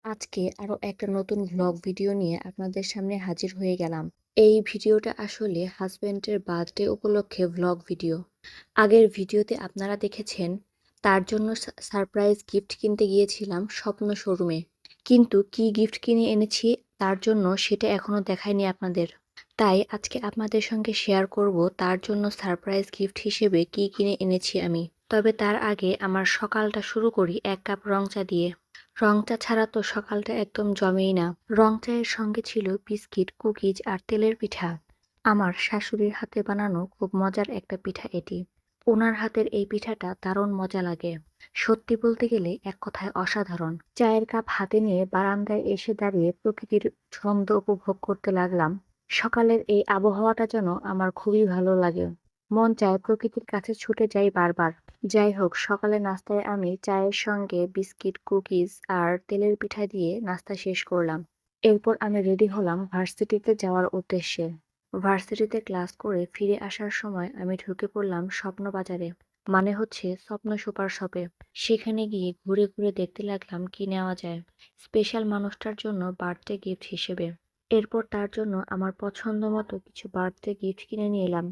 আজকে আরো একটা নতুন ভ্লগ ভিডিও নিয়ে আপনাদের সামনে হাজির হয়ে গেলাম। এই ভিডিওটা আসলে হাজবেন্ডের বার্থডে উপলক্ষে ভ্লগ ভিডিও। আগের ভিডিওতে আপনারা দেখেছেন তার জন্য সারপ্রাইজ গিফট কিনতে গিয়েছিলাম স্বপ্ন শোরুমে। কিন্তু কি গিফট কিনে এনেছি তার জন্য সেটা এখনো দেখাইনি আপনাদের। তাই আজকে আপনাদের সঙ্গে শেয়ার করব তার জন্য সারপ্রাইজ গিফট হিসেবে কি কিনে এনেছি আমি। তবে তার আগে আমার সকালটা শুরু করি ১ কাপ রং চা দিয়ে। রং চা ছাড়া তো সকালটা একদম জমেই না। রং চায়ের সঙ্গে ছিল বিস্কিট, কুকিজ আর তেলের পিঠা। আমার শাশুড়ির হাতে বানানো খুব মজার একটা পিঠা এটি। ওনার হাতের এই পিঠাটা দারুণ মজা লাগে। সত্যি বলতে গেলে এক কথায় অসাধারণ। চায়ের কাপ হাতে নিয়ে বারান্দায় এসে দাঁড়িয়ে প্রকৃতির ছন্দ উপভোগ করতে লাগলাম। সকালের এই আবহাওয়াটা যেন আমার খুবই ভালো লাগে। মন চায় প্রকৃতির কাছে ছুটে যাই বারবার। যাই হোক, সকালে নাস্তায় আমি চায়ের সঙ্গে বিস্কিট, কুকিজ আর তেলের পিঠা দিয়ে নাস্তা শেষ করলাম। এরপর আমি রেডি হলাম ভার্সিটিতে যাওয়ার উদ্দেশ্যে। ভার্সিটিতে ক্লাস করে ফিরে আসার সময় আমি ঢুকে পড়লাম স্বপ্ন বাজারে, মানে হচ্ছে স্বপ্ন সুপার শপে। সেখানে গিয়ে ঘুরে ঘুরে দেখতে লাগলাম কি নেওয়া যায় স্পেশাল মানুষটার জন্য বার্থডে গিফট হিসেবে। এরপর তার জন্য আমার পছন্দ মতো কিছু বার্থডে গিফট কিনে নিয়ে এলাম।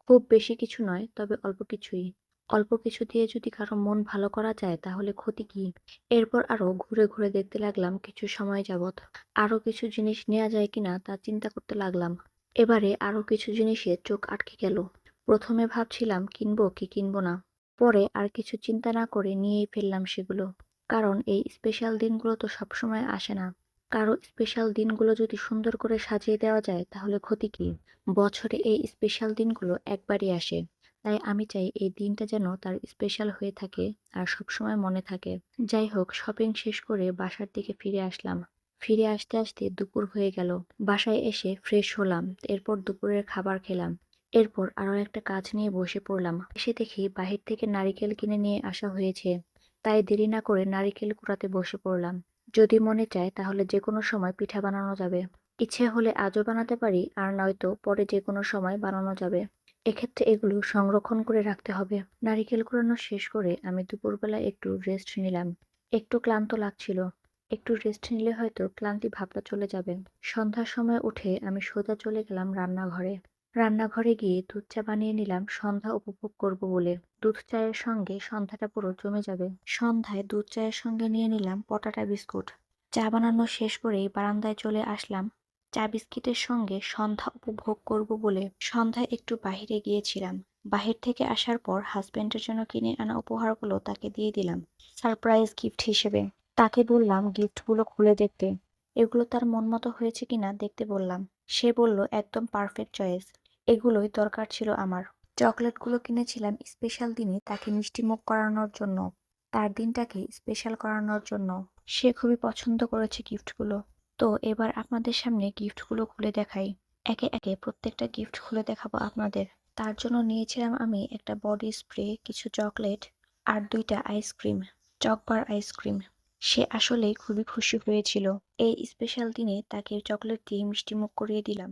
খুব বেশি কিছু নয়, তবে অল্প কিছুই। অল্প কিছু দিয়ে যদি কারো মন ভালো করা যায় তাহলে ক্ষতি কি। এরপর আরো ঘুরে ঘুরে দেখতে লাগলাম কিছু সময় যাবত। আরো কিছু জিনিস নেওয়া যায় কিনা তা চিন্তা করতে লাগলাম। এবারে আরো কিছু জিনিসে চোখ আটকে গেল। প্রথমে ভাবছিলাম কিনবো কি কিনবো না, পরে আর কিছু চিন্তা না করে নিয়েই ফেললাম সেগুলো। কারণ এই স্পেশাল দিনগুলো তো সবসময় আসে না। কারো স্পেশাল দিনগুলো যদি সুন্দর করে সাজিয়ে দেওয়া যায় তাহলে ক্ষতি কি। বছরে এই স্পেশাল দিনগুলো একবারই আসে। তাই আমি চাই এই দিনটা যেন তার স্পেশাল হয়ে থাকে আর সবসময় মনে থাকে। যাই হোক, শপিং শেষ করে বাসার দিকে ফিরে আসলাম। ফিরে আসতে আসতে দুপুর হয়ে গেল। বাসায় এসে ফ্রেশ হলাম, এরপর দুপুরের খাবার খেলাম। এরপর আরো একটা কাজ নিয়ে বসে পড়লাম। এসে দেখি বাহির থেকে নারিকেল কিনে নিয়ে আসা হয়েছে। তাই দেরি না করে নারিকেল কুড়াতে বসে পড়লাম। যদি মনে চায় তাহলে যে কোনো সময় পিঠা বানানো যাবে। ইচ্ছে হলে আজও বানাতে পারি, আর নয়তো পরে যে কোনো সময় বানানো যাবে। এক্ষেত্রে এগুলো সংরক্ষণ করে রাখতে হবে। নারিকেল কুড়ানো শেষ করে আমি দুপুরবেলা একটু রেস্ট নিলাম। একটু ক্লান্ত লাগছিল। একটু রেস্ট নিলে হয়তো ক্লান্তি ভাবটা চলে যাবে। সন্ধ্যার সময় উঠে আমি সোজা চলে গেলাম রান্নাঘরে। রান্নাঘরে গিয়ে দুধ চা বানিয়ে নিলাম সন্ধ্যা উপভোগ করব বলে। দুধ চায়ের সঙ্গে সন্ধ্যাটা পুরো জমে যাবে। সন্ধ্যায় দুধ চায়ের সঙ্গে নিয়ে নিলাম পটাটা বিস্কুট। চা বানানো শেষ করেই বারান্দায় চলে আসলাম। চা বিস্কিটের সঙ্গে সন্ধ্যা উপভোগ করব বলে সন্ধ্যায় একটু বাহিরে গিয়েছিলাম। বাহির থেকে আসার পর হাজবেন্ডের জন্য কিনে আনা উপহারগুলো তাকে দিয়ে দিলাম সারপ্রাইজ গিফট হিসেবে। তাকে বললাম গিফটগুলো খুলে দেখতে। এগুলো তার মন মতো হয়েছে কিনা দেখতে বললাম। সে বলল একদম পারফেক্ট চয়েস। এগুলোই দরকার ছিল আমার। চকলেটগুলো কিনেছিলাম স্পেশাল দিনে তাকে মিষ্টিমুখ করানোর জন্য, তার দিনটাকে স্পেশাল করানোর জন্য। সে খুবই পছন্দ করেছে গিফটগুলো। তো এবার আপনাদের সামনে গিফটগুলো খুলে দেখাই। একে একে প্রত্যেকটা গিফট খুলে দেখাবো আপনাদের। তার জন্য নিয়েছিলাম আমি একটা বডি স্প্রে, কিছু চকলেট আর 2টা আইসক্রিম, চকবার আইসক্রিম। সে আসলেই খুবই খুশি হয়েছিল। এই স্পেশাল দিনে তাকে চকলেট দিয়ে মিষ্টিমুখ করিয়ে দিলাম।